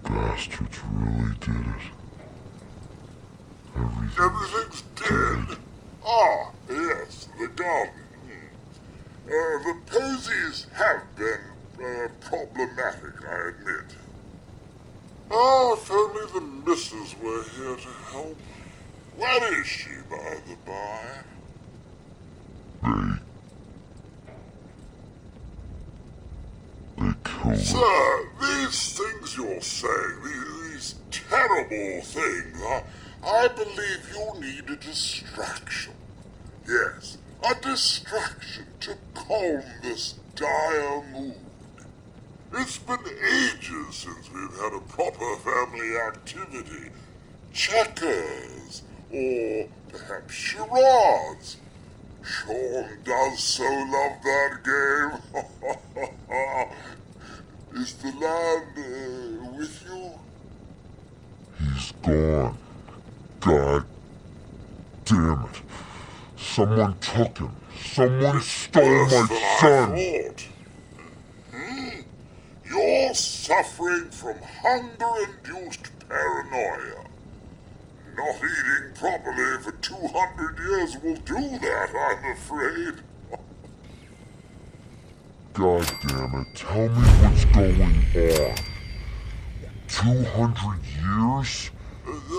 bastards really did it. Everything's dead? Ah, yes, the garden. The posies have been problematic, I admit. Ah, if only the missus were here to help. Where is she, by the by? They killed her. Sir, these things you're saying, these terrible things, I believe you need a distraction. Yes, a distraction to calm this dire mood. It's been ages since we've had a proper family activity. Checkers, or perhaps charades. Sean does so love that game. Is the lad with you? He's gone. God damn it. Someone took him. Someone stole my son. I thought. You're suffering from hunger-induced paranoia. Not eating properly for 200 years will do that, I'm afraid. God damn it. Tell me what's going on. 200 years?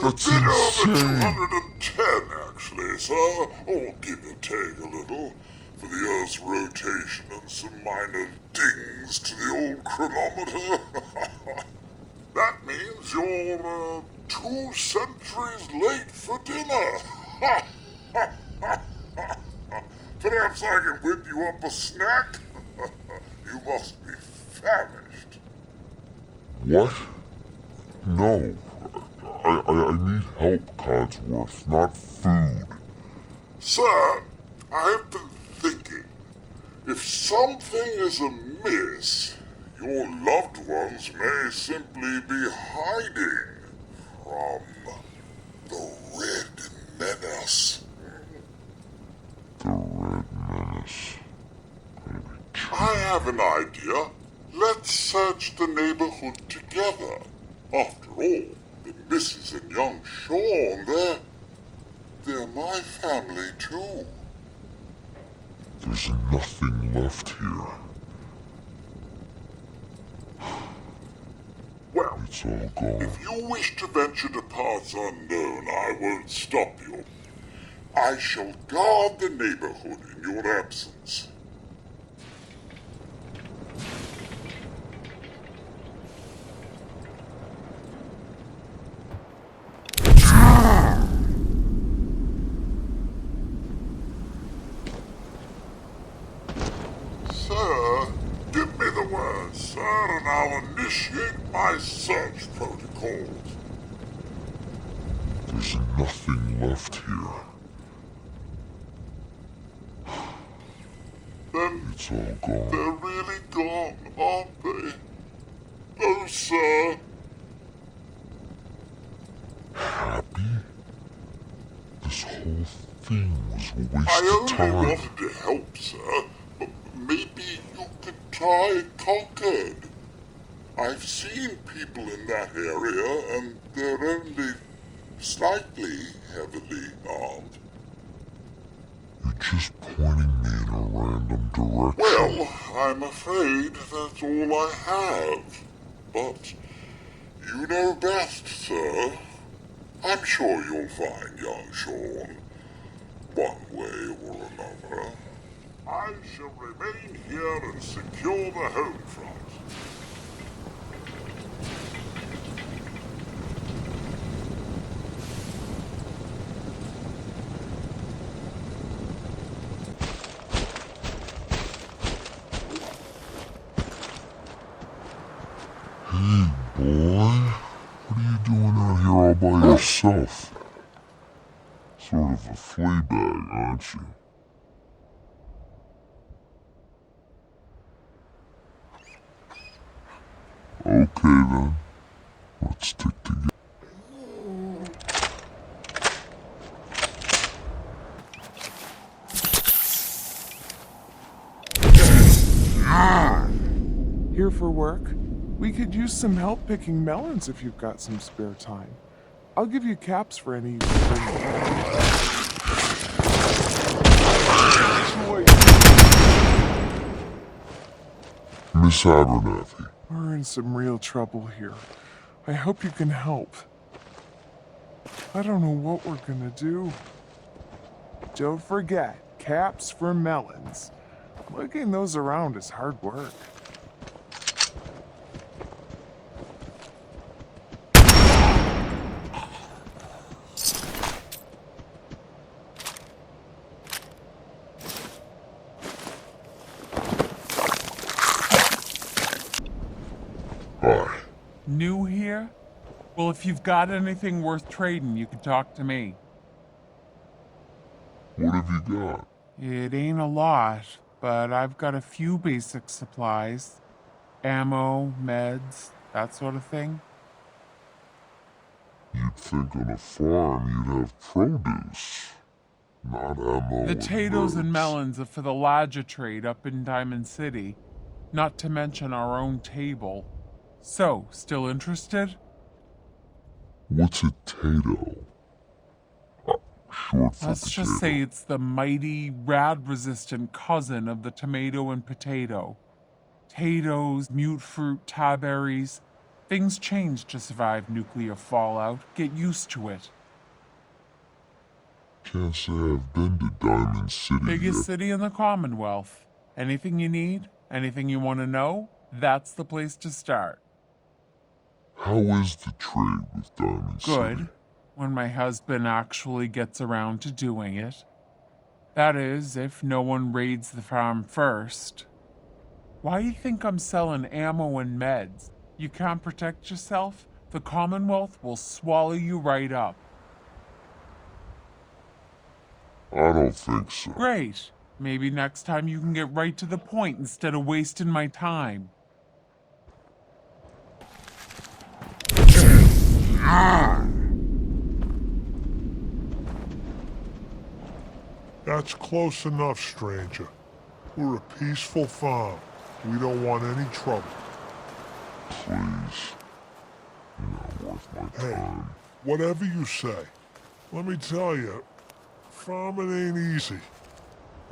That's insane. 210, actually, sir. Or give or take a little. For the Earth's rotation and some minor dings to the old chronometer. That means you're 2 centuries late for dinner. Perhaps I can whip you up a snack? You must be famished. What? No. I need help, Codsworth, not food. Sir, I've been thinking. If something is amiss, your loved ones may simply be hiding from the Red Menace. The Red Menace. I have an idea. Let's search the neighborhood together. After all, the Misses and young Sean, they're my family too. There's nothing left here. Well, It's all gone. if you wish to venture to parts unknown, I won't stop you. I shall guard the neighborhood in your absence. Sir, give me the word, sir, and I'll initiate my search protocols. There's nothing left here. Then It's all gone. they're really gone, aren't they? Oh, sir. Happy? This whole thing was a waste I of only time. wanted to help, sir, but maybe you could try Concord. I've seen people in that area, and they're only slightly heavily armed. You're just pointing me in a random direction. Well, I'm afraid that's all I have. But you know best, sir. I'm sure you'll find young Sean, one way or another. I shall remain here and secure the home front. Hey, boy. What are you doing out here all by yourself? Sort of a flea bag, aren't you? Okay then. Let's stick together. Here for work? We could use some help picking melons if you've got some spare time. I'll give you caps for any you can bring along. Miss Abernathy. We're in some real trouble here. I hope you can help. I don't know what we're gonna do. Don't forget, caps for melons. Lugging those around is hard work. Hi. New here? Well, if you've got anything worth trading, you can talk to me. What have you got? It ain't a lot, but I've got a few basic supplies. Ammo, meds, that sort of thing. You'd think on a farm you'd have produce, not ammo. The potatoes and meds. melons are for the larger trade up in Diamond City, not to mention our own table. So, still interested? What's a tato? Short for Let's potato. just say it's the mighty, rad-resistant cousin of the tomato and potato. Potatoes, mute fruit, tarberries. Things change to survive nuclear fallout. Get used to it. Can't say I've been to Diamond City Biggest yet. city in the Commonwealth. Anything you need, anything you want to know, that's the place to start. How is the trade with Diamond City? Good, when my husband actually gets around to doing it. That is, if no one raids the farm first. Why do you think I'm selling ammo and meds? You can't protect yourself? The Commonwealth will swallow you right up. I don't think so. Great. Maybe next time you can get right to the point instead of wasting my time. That's close enough, stranger. We're a peaceful farm. We don't want any trouble. Please. You're not worth my Hey, time. whatever you say. Let me tell you, farming ain't easy.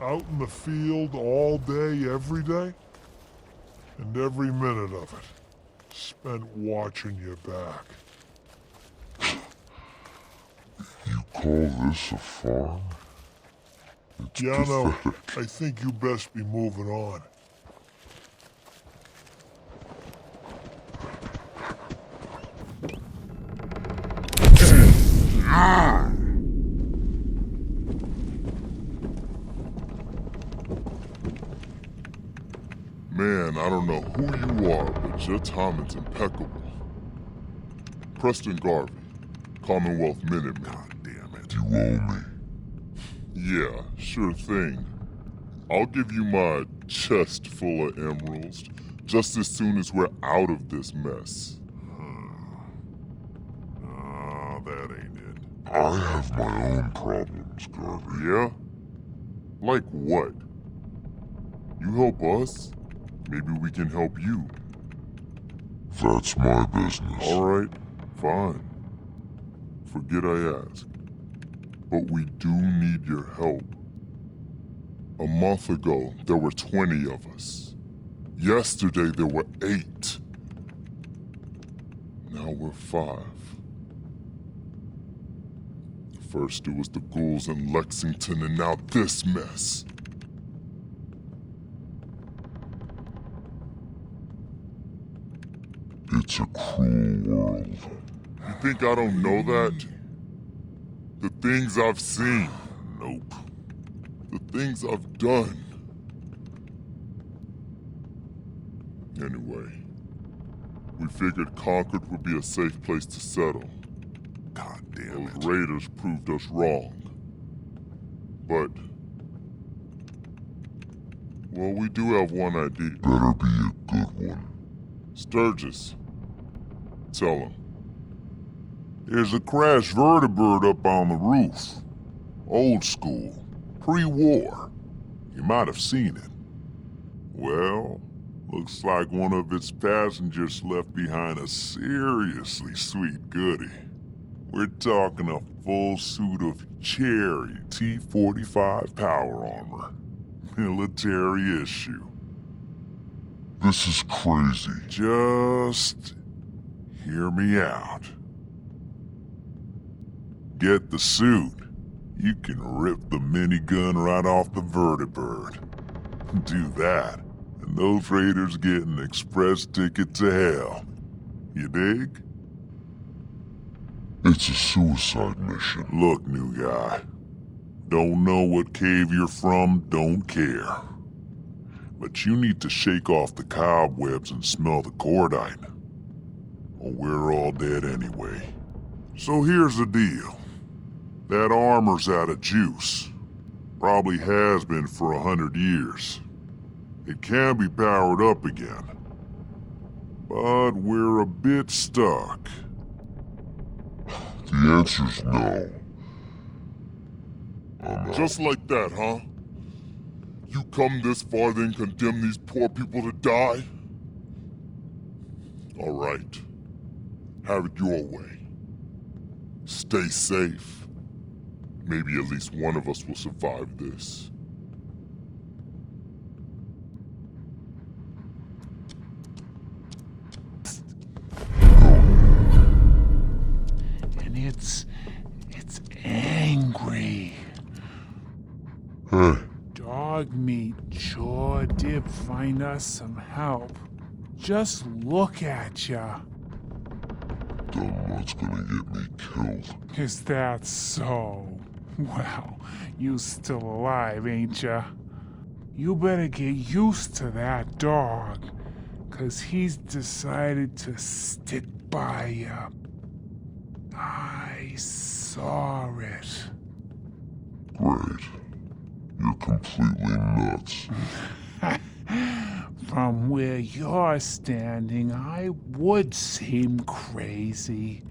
Out in the field all day, every day. And every minute of it spent watching your back. You call this a farm? It's Yeah, no, pathetic. I think you best be moving on. Man, I don't know who you are, but your timing's impeccable. Preston Garvey, Commonwealth Minutemen. God damn it. You owe me. Yeah, sure thing. I'll give you my chest full of emeralds just as soon as we're out of this mess. That ain't it. I have my own problems, Garvey. Yeah? Like what? You help us, maybe we can help you. That's my business. Alright, fine. Forget I asked. But we do need your help. A month ago, there were 20 of us. Yesterday, there were 8. Now we're 5. First, it was the ghouls in Lexington, and now this mess. It's a cruel world. You think I don't know that? The things I've seen. Nope. The things I've done. Anyway, we figured Concord would be a safe place to settle. God damn it. Those raiders proved us wrong. But, well, we do have one idea. Better be a good one. Sturgis. Tell him. There's a crashed vertibird up on the roof. Old school. Pre-war. You might have seen it. Well, Looks like one of its passengers left behind a seriously sweet goodie. We're talking a full suit of cherry T-45 power armor. Military issue. This is crazy. Just hear me out. Get the suit. You can rip the minigun right off the vertibird. Do that, and those raiders get an express ticket to hell. You dig? It's a suicide mission. Look, new guy. Don't know what cave you're from, don't care. But you need to shake off the cobwebs and smell the cordite. Or we're all dead anyway. So here's the deal. That armor's out of juice. Probably has been for 100 years. It can be powered up again. But we're a bit stuck. The answer's no. I'm out. Just like that, huh? You come this far, then condemn these poor people to die? All right. Have it your way. Stay safe. Maybe at least one of us will survive this. And it's angry. Hey, Dog meat sure did find us some help. Just look at ya. dumb nut's gonna get me killed. Is that so? Well, you still alive, ain't ya? You better get used to that dog, 'cause he's decided to stick by ya. I saw it. Great. You're completely nuts. From where you're standing, I would seem crazy.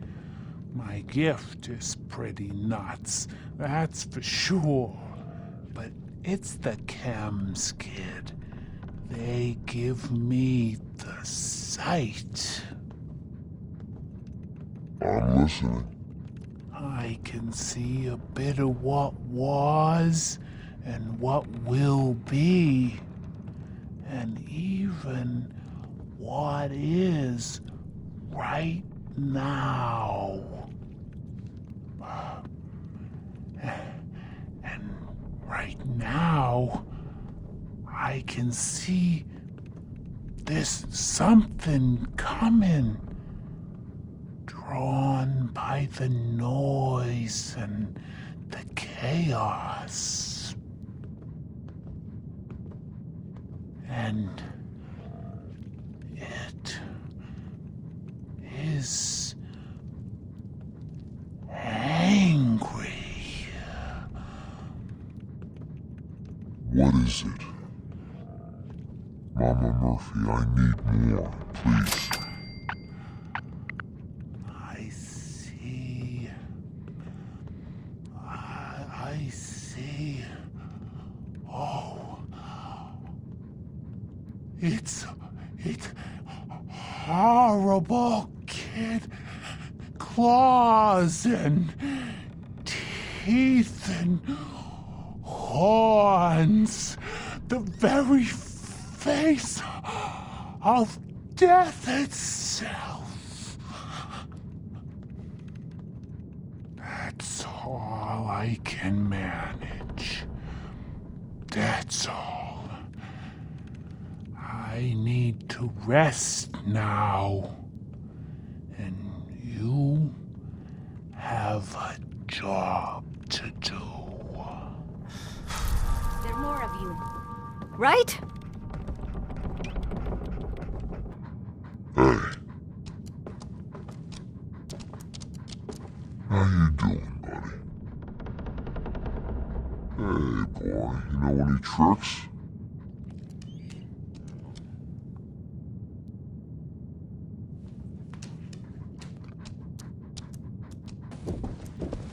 My gift is pretty nuts, that's for sure. But it's the chems, kid. They give me the sight. I'm listening. I can see a bit of what was and what will be, and even what is right now. And right now, I can see there's something coming, drawn by the noise and the chaos. And it is angry. What is it? Mama Murphy, I need more, please. I see. I see. Oh. It's horrible, kid. Claws and teeth and horns. The very face of death itself. That's all I can manage. That's all. I need to rest now. And you have a job to do. There are more of you, right? Hey. How you doing, buddy? Hey, boy, you know any tricks?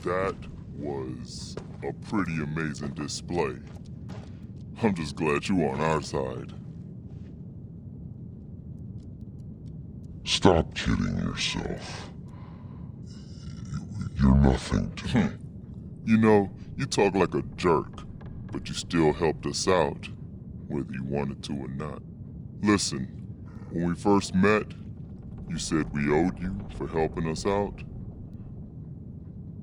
That was a pretty amazing display. I'm just glad you're on our side. Stop kidding yourself. You're nothing to me. You know, you talk like a jerk, but you still helped us out, whether you wanted to or not. Listen, when we first met, you said we owed you for helping us out.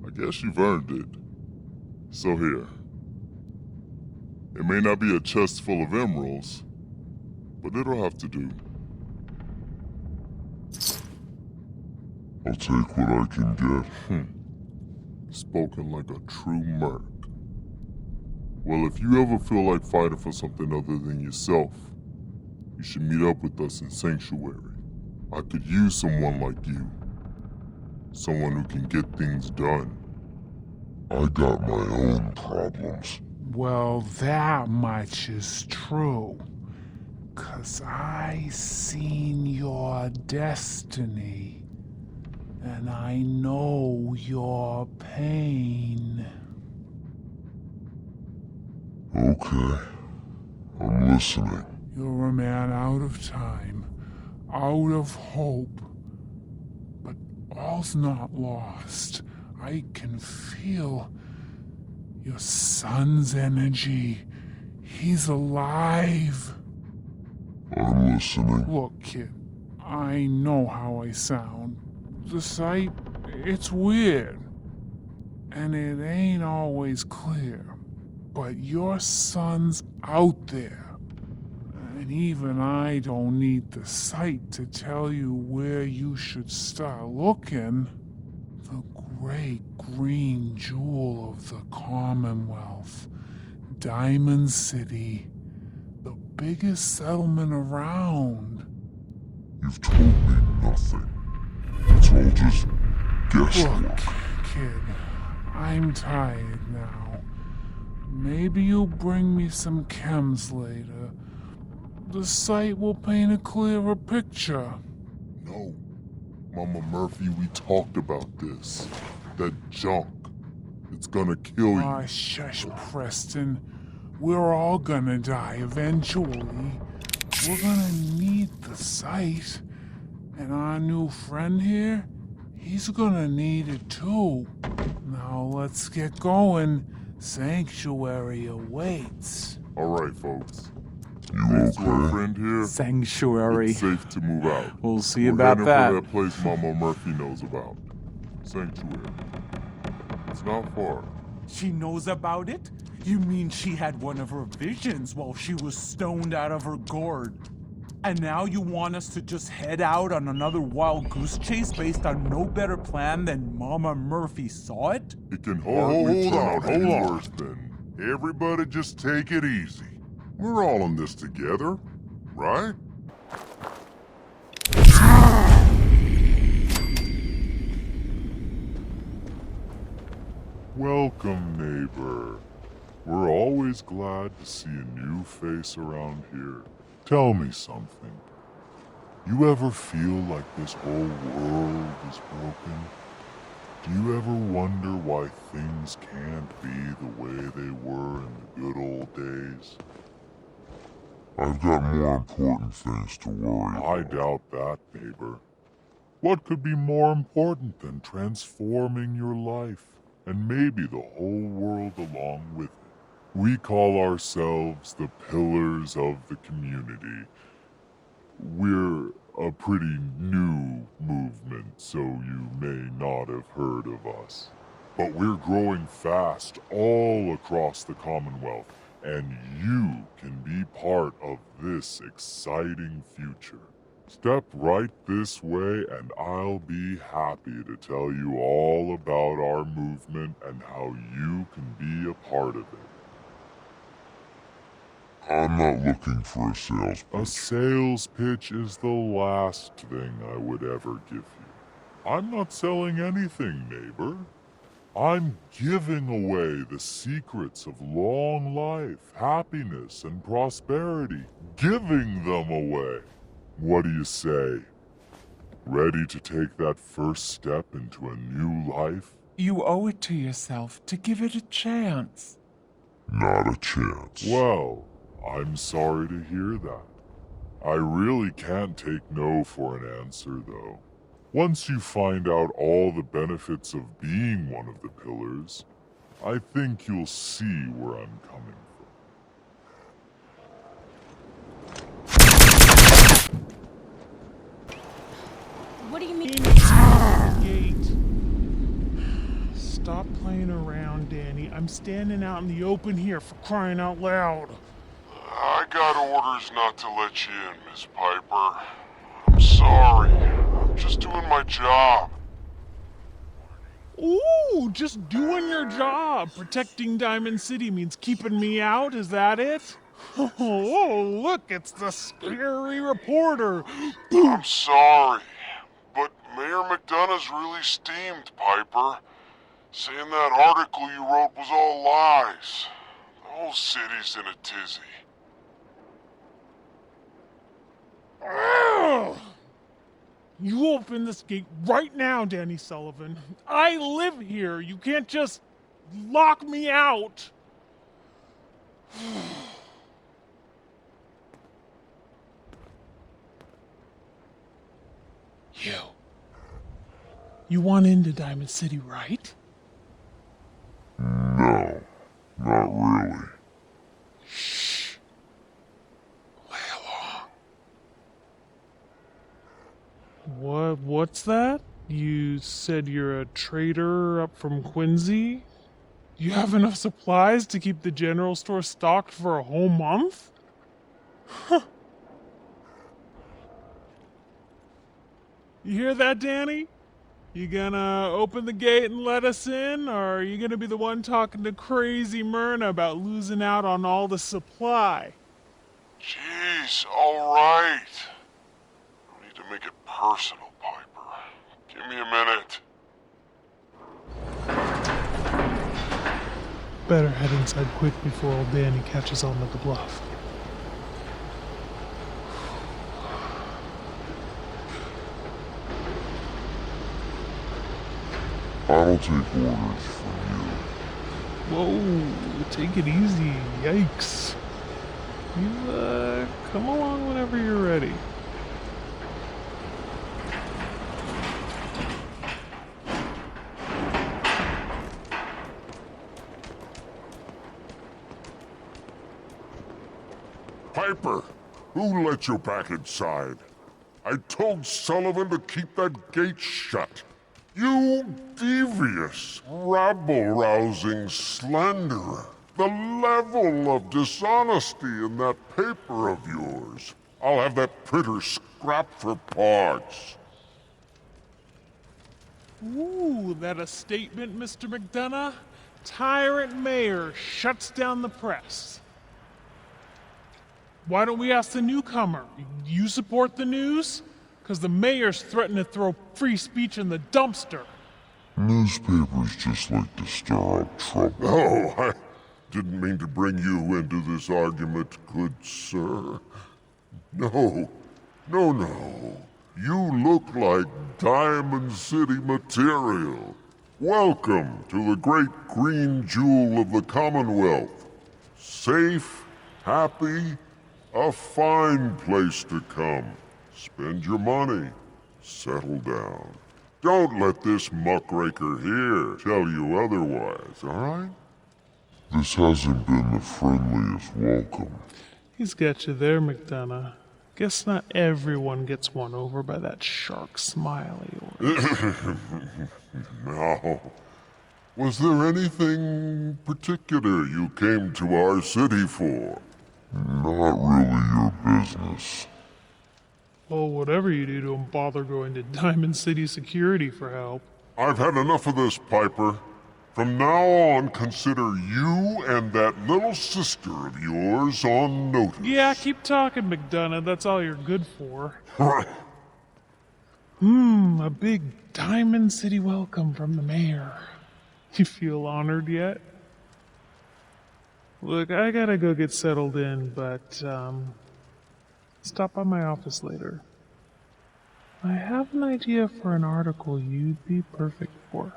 I guess you've earned it. So here. It may not be a chest full of emeralds, but it'll have to do. I'll take what I can get. Spoken like a true merc. Well, if you ever feel like fighting for something other than yourself, you should meet up with us in Sanctuary. I could use someone like you. Someone who can get things done. I got my own problems. Well, that much is true. 'Cause I seen your destiny. And I know your pain. Okay. I'm listening. You're a man out of time, out of hope. But all's not lost. I can feel your son's energy. He's alive. I'm listening. Look, kid, I know how I sound. The sight, it's weird. And it ain't always clear. But your son's out there. And even I don't need the sight to tell you where you should start looking. The great green jewel of the Commonwealth, Diamond City, the biggest settlement around. You've told me nothing. It's all just guesswork. Look, kid, I'm tired now. Maybe you'll bring me some chems later. The sight will paint a clearer picture. No. Mama Murphy, we talked about this. That junk. It's gonna kill you. Ah, shush, Preston. We're all gonna die eventually. We're gonna need the sight. And our new friend here, he's gonna need it too. Now let's get going. Sanctuary awaits. Alright, folks. You Thanks to our okay? friend here, Sanctuary. it's safe to move out. We'll see We're about heading that. for that place Mama Murphy knows about. Sanctuary. It's not far. She knows about it? You mean she had one of her visions while she was stoned out of her gourd? And now you want us to just head out on another wild goose chase based on no better plan than Mama Murphy saw it? It can hardly hold turn on, out hold any on. worse than. Everybody just take it easy. We're all in this together, right? Welcome, neighbor. We're always glad to see a new face around here. Tell me something. You ever feel like this whole world is broken? Do you ever wonder why things can't be the way they were in the good old days? I've got more important things to worry about. I doubt that, neighbor. What could be more important than transforming your life, and maybe the whole world along with it? We call ourselves the Pillars of the Community. We're a pretty new movement, so you may not have heard of us. But we're growing fast all across the Commonwealth, and you can be part of this exciting future. Step right this way and I'll be happy to tell you all about our movement and how you can be a part of it. I'm not looking for a sales A pitch. sales pitch is the last thing I would ever give you. I'm not selling anything, neighbor. I'm giving away the secrets of long life, happiness, and prosperity. Giving them away. What do you say? Ready to take that first step into a new life? You owe it to yourself to give it a chance. Not a chance. Well, I'm sorry to hear that. I really can't take no for an answer, though. Once you find out all the benefits of being one of the pillars, I think you'll see where I'm coming from. What do you mean? Gate. Stop playing around, Danny. I'm standing out in the open here for crying out loud. I got orders not to let you in, Miss Piper. I'm sorry. I'm just doing my job. Ooh, just doing your job. Protecting Diamond City means keeping me out, is that it? Oh, look, it's the scary reporter. I'm sorry, but Mayor McDonough's really steamed, Piper. Saying that article you wrote was all lies. The whole city's in a tizzy. Ugh. You open this gate right now, Danny Sullivan. I live here. You can't just lock me out. You want into Diamond City, right? No, not really. Shh. Play along. What's that? You said you're a trader up from Quincy? You have enough supplies to keep the general store stocked for a whole month? Huh. You hear that, Danny? You gonna open the gate and let us in, or are you gonna be the one talking to crazy Myrna about losing out on all the supply? Jeez, all right. I need to make it personal, Piper. Give me a minute. Better head inside quick before old Danny catches on to the bluff. I'll take orders from you. Whoa, take it easy. Yikes. You, come along whenever you're ready. Piper, who let you back inside? I told Sullivan to keep that gate shut. You devious, rabble-rousing slanderer. The level of dishonesty in that paper of yours. I'll have that printer scrapped for parts. Ooh, that a statement, Mr. McDonough? Tyrant mayor shuts down the press. Why don't we ask the newcomer? You support the news? Because the mayor's threatened to throw free speech in the dumpster. Newspapers just like to stir up trouble. Oh, I didn't mean to bring you into this argument, good sir. No. You look like Diamond City material. Welcome to the great green jewel of the Commonwealth. Safe, happy, a fine place to come. Spend your money. Settle down. Don't let this muckraker here tell you otherwise, alright? This hasn't been the friendliest welcome. He's got you there, McDonough. Guess not everyone gets won over by that shark smile of yours. Now, was there anything particular you came to our city for? Not really your business. Well, whatever you do, don't bother going to Diamond City Security for help. I've had enough of this, Piper. From now on, consider you and that little sister of yours on notice. Yeah, keep talking, McDonough. That's all you're good for. A big Diamond City welcome from the mayor. You feel honored yet? Look, I gotta go get settled in, but, stop by my office later. I have an idea for an article you'd be perfect for.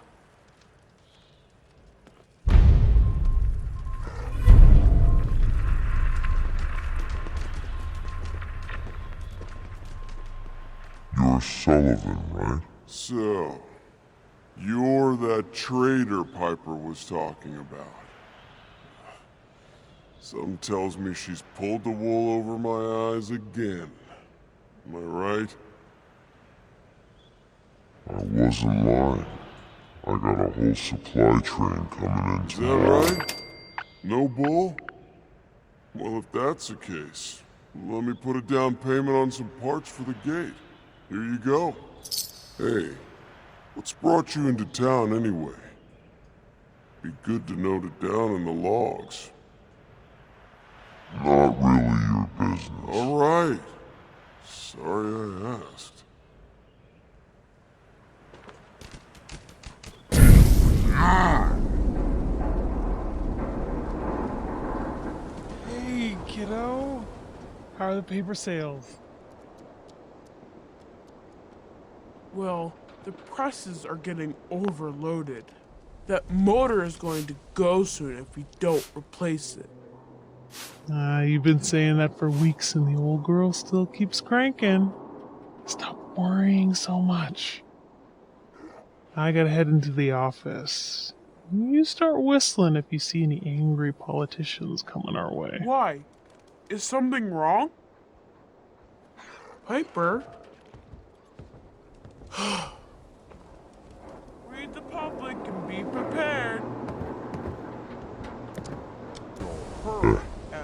You're Sullivan, right? So, you're that traitor Piper was talking about. Something tells me she's pulled the wool over my eyes again. Am I right? I wasn't lying. I got a whole supply train coming in Is that tomorrow. right? No bull? Well, if that's the case, let me put a down payment on some parts for the gate. Here you go. Hey, what's brought you into town anyway? Be good to note it down in the logs. Not really your business. All right. Sorry I asked. Hey, kiddo. How are the paper sales? Well, the presses are getting overloaded. That motor is going to go soon if we don't replace it. You've been saying that for weeks and the old girl still keeps cranking. Stop worrying so much. I gotta head into the office. You start whistling if you see any angry politicians coming our way. Why? Is something wrong? Piper? Read the public and be prepared.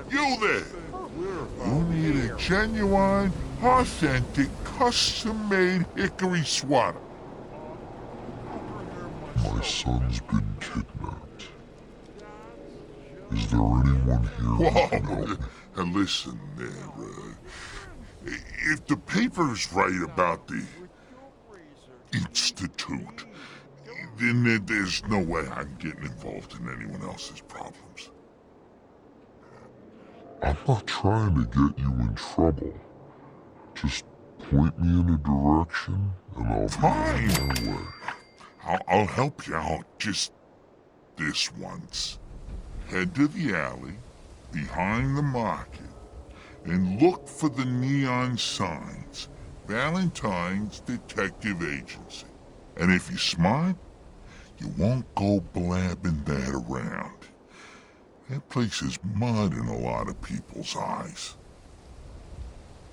You there! You need a genuine, authentic, custom-made hickory sweater. My son's been kidnapped. Is there anyone here who can help me? Whoa! Listen there, if the paper's right about the Institute, then there's no way I'm getting involved in anyone else's problems. I'm not trying to get you in trouble. Just point me in a direction and I'll be on my way. I'll help you out just this once. Head to the alley behind the market and look for the neon signs, Valentine's Detective Agency. And if you're smart, you won't go blabbing that around. That place is mud in a lot of people's eyes.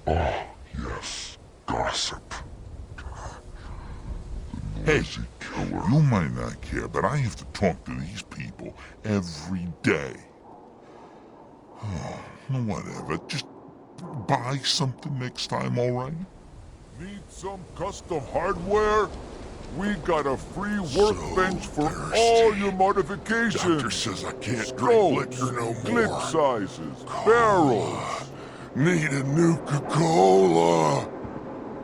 Oh, yes. Gossip. The Hey, noisy killer. you might not care, but I have to talk to these people every day. Oh, whatever. Just buy something next time, all right? Need some custom hardware? We got a free workbench for all your modifications. Doctor says I can't drink liquor no more. Clip sizes, barrels. Need a Nuka-Cola.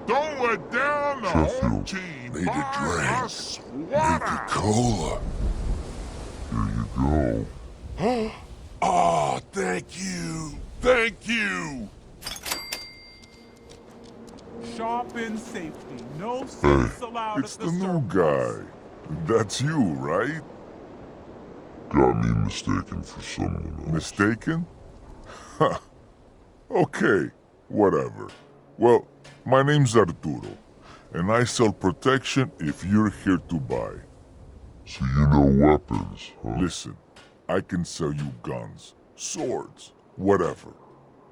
Don't let down the home Sheffield. team. Need a Buy drink. a sweater. Nuka-Cola. Here you go. Oh, thank you. Thank you. Shop in safety. No seats allowed It's at the the new surplus. guy. That's you, right? Got me mistaken for someone else. Mistaken? Ha. Okay, whatever. Well, my name's Arturo, and I sell protection if you're here to buy. So you know weapons, huh? Listen, I can sell you guns, swords, whatever,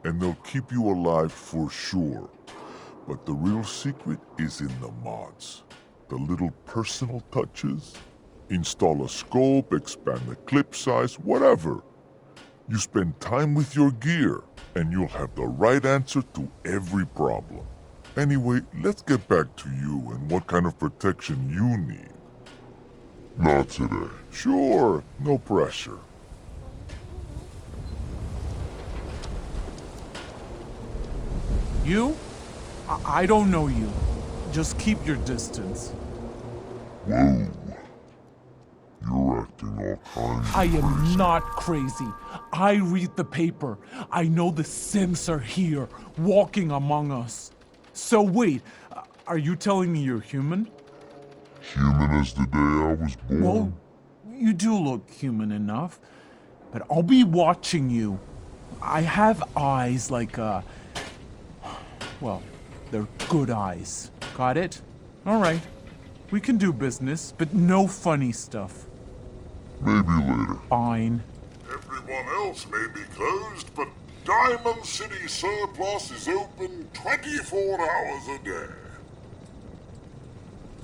and they'll keep you alive for sure. But the real secret is in the mods. The little personal touches. Install a scope, expand the clip size, whatever. You spend time with your gear, and you'll have the right answer to every problem. Anyway, let's get back to you and what kind of protection you need. Not today. Sure, no pressure. You? I don't know you. Just keep your distance. Whoa. You're acting all kinds of I am crazy. not crazy. I read the paper. I know the Sims are here, walking among us. So wait, are you telling me you're human? Human as the day I was born. Well, you do look human enough. But I'll be watching you. I have eyes like, well, they're good eyes. Got it? All right. We can do business, but no funny stuff. Maybe later. Fine. Everyone else may be closed, but Diamond City Surplus is open 24 hours a day.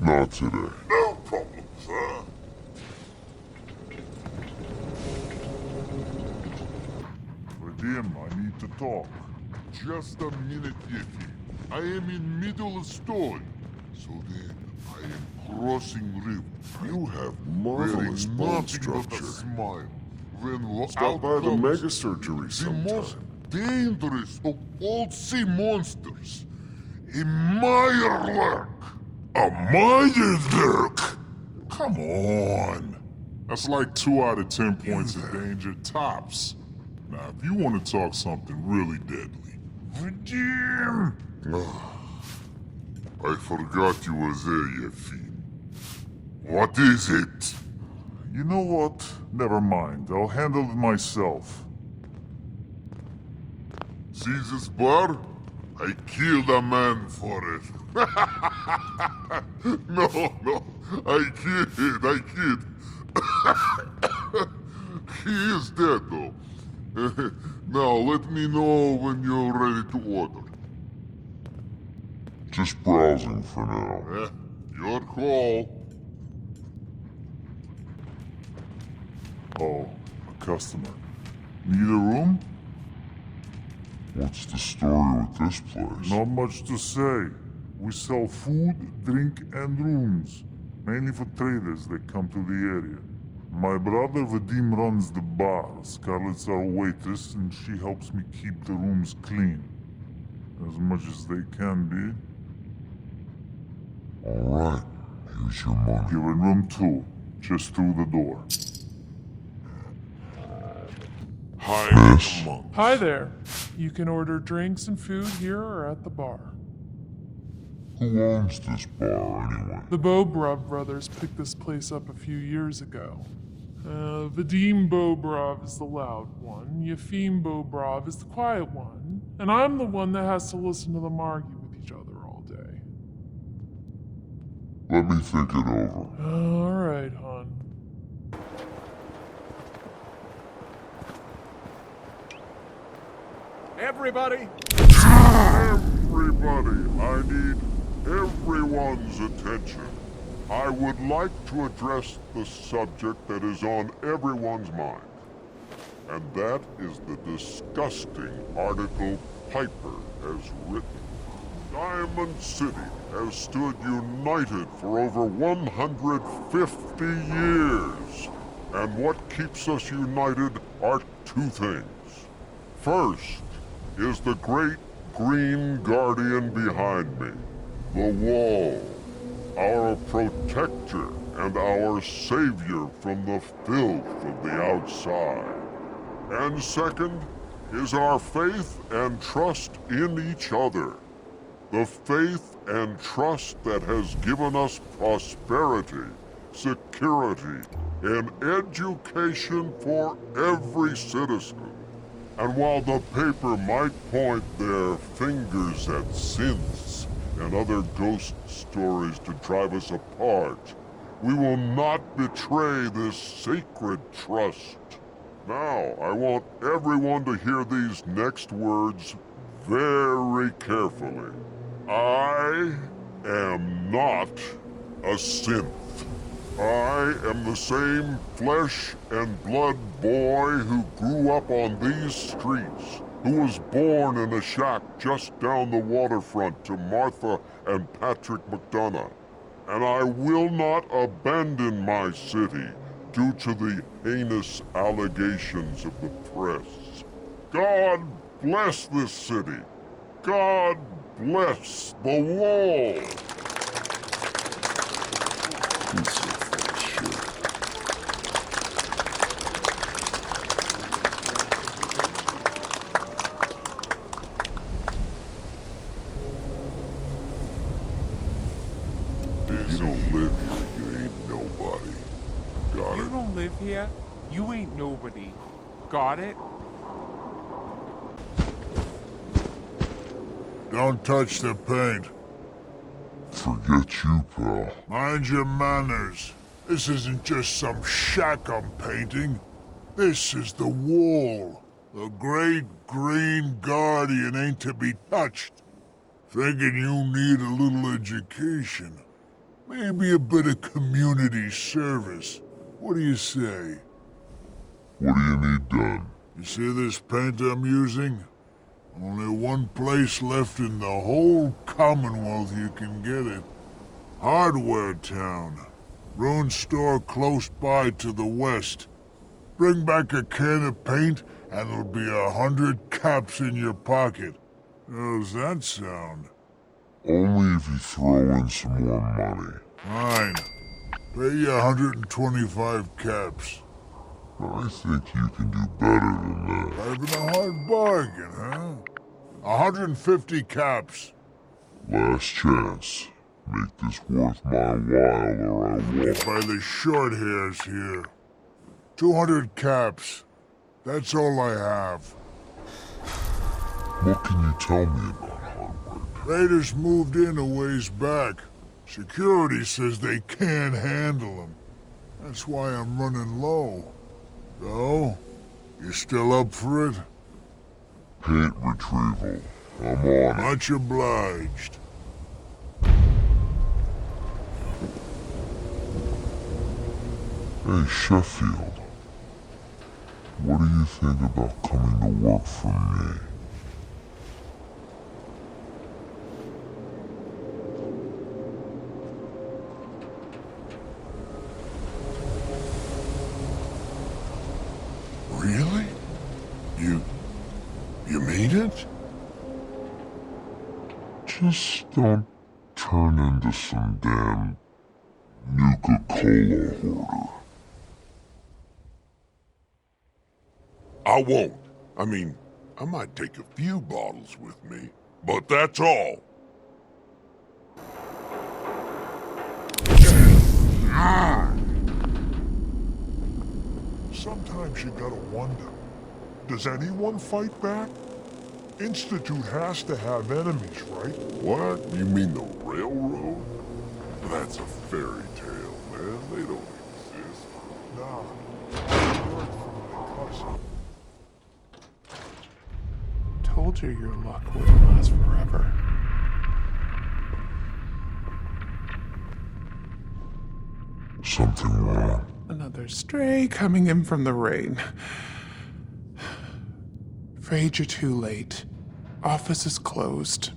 Not today. No problem, sir. Vadim, I need to talk. Just a minute, Yeti. I am in middle of story. So then, I am crossing river. You have Wearing marvelous bone nothing but a structure. smile. When Stop out by the comes mega surgery the sometime. most dangerous of all sea monsters. A Mirelurk. A Mirelurk? Come on. That's like 2 out of 10 points of danger tops. Now, if you want to talk something really deadly. Vadim! I forgot you were there, Yefim. What is it? You know what? Never mind. I'll handle it myself. See this bar? I killed a man for it. No, I kid. He is dead, though. Now, let me know when you're ready to order. Just browsing for now. Your call. Oh, a customer. Need a room? What's the story with this place? Not much to say. We sell food, drink, and rooms. Mainly for traders that come to the area. My brother Vadim runs the bar. Scarlett's our waitress, and she helps me keep the rooms clean. As much as they can be. Alright, here's your money. You're in room 2, just through the door. Hi, Miss. Hi there. You can order drinks and food here or at the bar. Who owns this bar, anyway? The Bobrov brothers picked this place up a few years ago. Vadim Bobrov is the loud one, Yefim Bobrov is the quiet one, and I'm the one that has to listen to them argue with each other all day. Let me think it over. Alright, hon. Everybody! Everybody, I need everyone's attention. I would like to address the subject that is on everyone's mind. And that is the disgusting article Piper has written. Diamond City has stood united for over 150 years. And what keeps us united are 2 things. First is the great green guardian behind me, the wall, our protector and our savior from the filth of the outside. And second is our faith and trust in each other. The faith and trust that has given us prosperity, security, and education for every citizen. And while the paper might point their fingers at synths and other ghost stories to drive us apart, we will not betray this sacred trust. Now, I want everyone to hear these next words very carefully. I am not a synth. I am the same flesh and blood boy who grew up on these streets, who was born in a shack just down the waterfront to Martha and Patrick McDonough. And I will not abandon my city due to the heinous allegations of the press. God bless this city. God bless the wall. You don't live here, you ain't nobody. Got You it? don't live here, you ain't nobody. Got it? Don't touch the paint. forget you, pal. Mind your manners. This isn't just some shack I'm painting. This is the wall. The great green guardian ain't to be touched. Thinking you need a little education. Maybe a bit of community service. What do you say? What do you need done? You see this paint I'm using? Only one place left in the whole Commonwealth you can get it. Hardware Town. Ruined store close by to the west. Bring back a can of paint and it'll be 100 caps in your pocket. How's that sound? Only if you throw in some more money. Fine. Pay you 125 caps. I think you can do better than that. Having a hard bargain, huh? 150 caps. Last chance. Make this worth my while or I won't. By the short hairs here. 200 caps. That's all I have. What can you tell me about hardware? Raiders moved in a ways back. Security says they can't handle them. That's why I'm running low. So, you still up for it? Paint retrieval. I'm on it. Much obliged. Hey, Sheffield. What do you think about coming to work for me? Really? You mean it? Just don't turn into some damn Nuka-Cola hoarder. I won't. I mean, I might take a few bottles with me, but that's all. Sometimes you gotta wonder, does anyone fight back? Institute has to have enemies, right? What? You mean the railroad? That's a fairy tale, man. They don't exist. Nah. I heard from my cousin. Told you your luck wouldn't last forever. Something wrong. Another stray coming in from the rain. Afraid you're too late. Office is closed.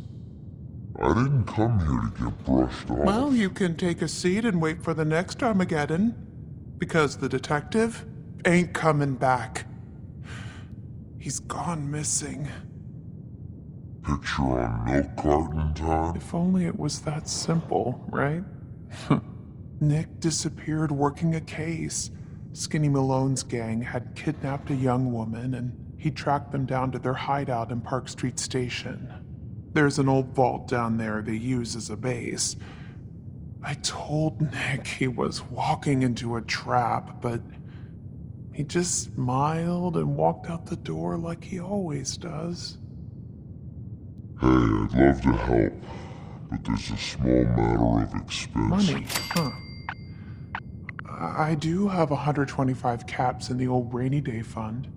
I didn't come here to get brushed off. Well, you can take a seat and wait for the next Armageddon. Because the detective ain't coming back. He's gone missing. Picture on milk carton time? If only it was that simple, right? Nick disappeared working a case. Skinny Malone's gang had kidnapped a young woman, and he tracked them down to their hideout in Park Street Station. There's an old vault down there they use as a base. I told Nick he was walking into a trap, but he just smiled and walked out the door like he always does. Hey, I'd love to help, but there's a small matter of expense. Money, huh? I do have 125 caps in the old rainy day fund.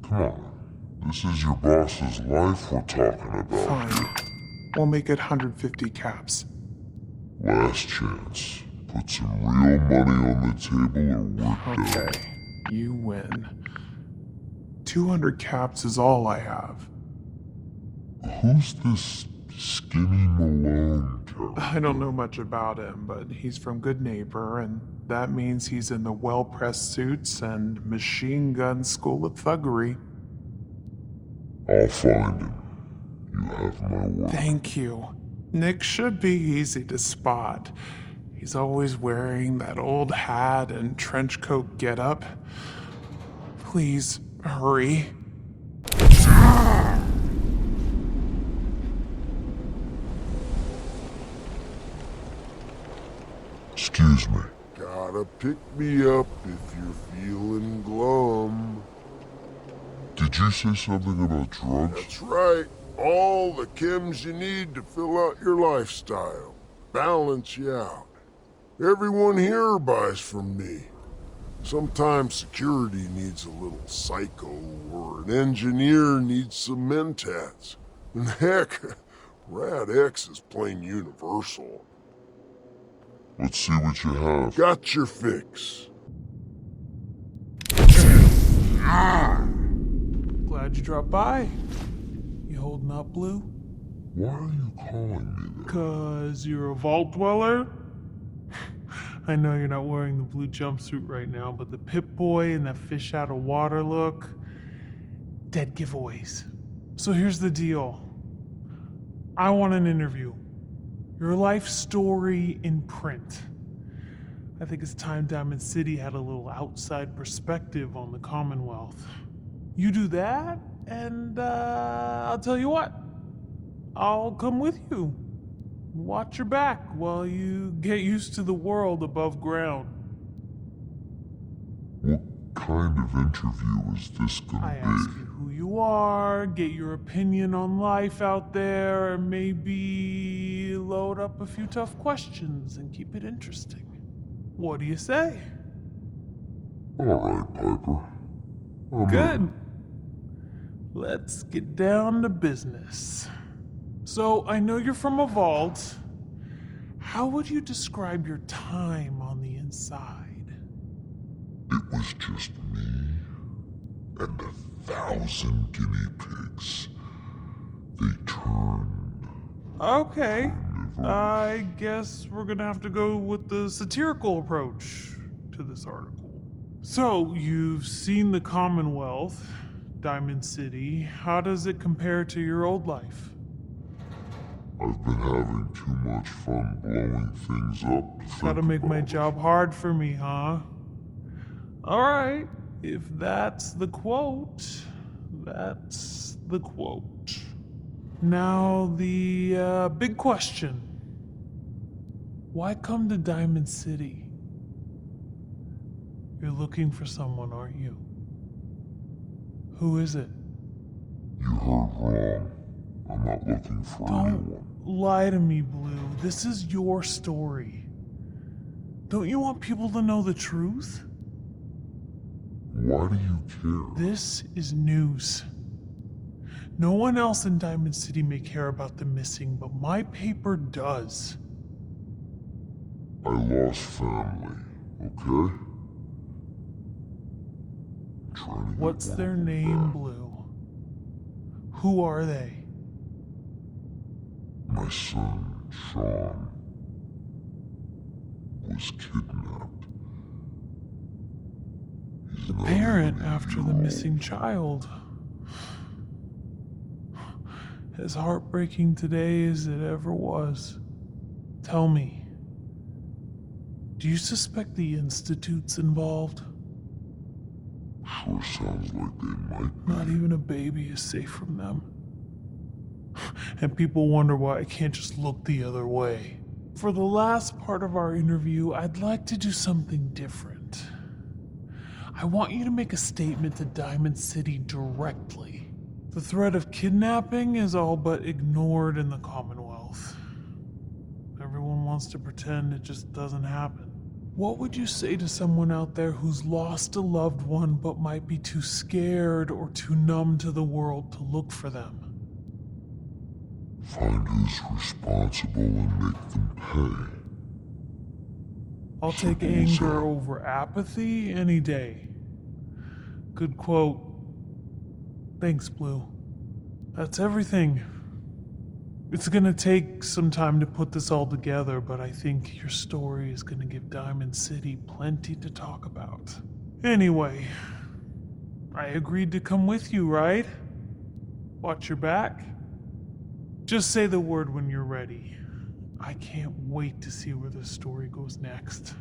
Come on. This is your boss's life we're talking about. Fine. We'll make it 150 caps. Last chance. Put some real money on the table or we're done. Okay, you win. 200 caps is all I have. Who's this Skinny Malone character? I don't know much about him, but he's from Good Neighbor, and that means he's in the well-pressed suits and machine gun school of thuggery. I'll find him. You have my word. Thank you. Nick should be easy to spot. He's always wearing that old hat and trench coat getup. Please, hurry. Excuse me. Gotta pick me up if you're feeling glum. Did you say something about drugs? That's right. All the chems you need to fill out your lifestyle, balance you out. Everyone here buys from me. Sometimes security needs a little psycho, or an engineer needs some mentats. And heck, Rad X is plain universal. Let's see what you have. Got your fix. Glad you dropped by. You holding up, Blue? Why are you calling me that? 'Cause you're a vault dweller? I know you're not wearing the blue jumpsuit right now, but the Pip-Boy and that fish out of water look, dead giveaways. So here's the deal. I want an interview. Your life story in print. I think it's time Diamond City had a little outside perspective on the Commonwealth. You do that, and I'll tell you what. I'll come with you. Watch your back while you get used to the world above ground. What kind of interview is this I gonna ask be? you who you are, get your opinion on life out there, and maybe load up a few tough questions and keep it interesting. What do you say? Alright, Piper. I'm Good. in. Let's get down to business. So, I know you're from a vault. How would you describe your time on the inside? It was just me and 1,000 guinea pigs. They turned. Okay. I guess we're gonna have to go with the satirical approach to this article. So, you've seen the Commonwealth, Diamond City. How does it compare to your old life? I've been having too much fun blowing things up. to Gotta think make my about job hard for me, huh? Alright, if that's the quote, that's the quote. Now, the big question. Why come to Diamond City? You're looking for someone, aren't you? Who is it? You heard wrong. I'm not looking for anyone. Don't lie to me, Blue. This is your story. Don't you want people to know the truth? Why do you care? This is news. No one else in Diamond City may care about the missing, but my paper does. I lost family, okay? Trying to get What's one their of them name, back. Blue? Who are they? My son, Sean, was kidnapped. He's The not parent even a after the year missing old. child. As heartbreaking today as it ever was. Tell me, do you suspect the Institute's involved? Sure sounds like they might be. Not even a baby is safe from them. And people wonder why I can't just look the other way. For the last part of our interview, I'd like to do something different. I want you to make a statement to Diamond City directly. The threat of kidnapping is all but ignored in the Commonwealth. Everyone wants to pretend it just doesn't happen. What would you say to someone out there who's lost a loved one but might be too scared or too numb to the world to look for them? Find who's responsible and make them pay. I'll take anger over apathy any day. Good quote. Thanks, Blue. That's everything. It's gonna take some time to put this all together, but I think your story is gonna give Diamond City plenty to talk about. Anyway, I agreed to come with you, right? Watch your back. Just say the word when you're ready. I can't wait to see where this story goes next.